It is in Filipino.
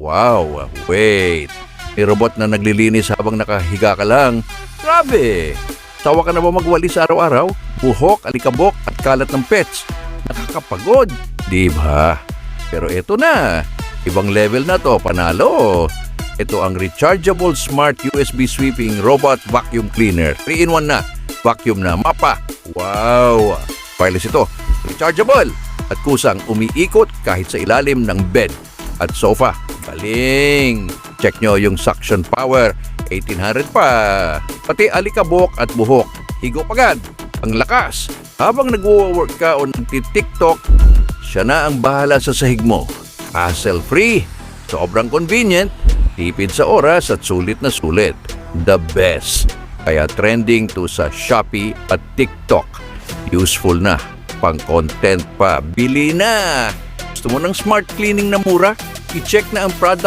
Wow, wait. May robot na naglilinis habang nakahiga ka lang. Grabe! Sawa ka na ba magwalis araw-araw? Buhok, alikabok at kalat ng pets. Nakakapagod, di ba? Pero eto na. Ibang level na to, panalo. Ito ang rechargeable smart USB sweeping robot vacuum cleaner. 3-in-1 na. Vacuum na mapa. Wow! Wireless ito. Rechargeable. At kusang umiikot kahit sa ilalim ng bed at sofa. Galing! Check nyo yung suction power. 1800 pa. Pati alikabok at buhok. Higop agad. Ang lakas. Habang nag-work ka o nagtitiktok, siya na ang bahala sa sahig mo. Hassle-free. Sobrang convenient. Tipid sa oras at sulit na sulit. The best. Kaya trending to sa Shopee at TikTok. Useful na. Pang-content pa. Bili na! Gusto mo ng smart cleaning na mura? I-check na ang product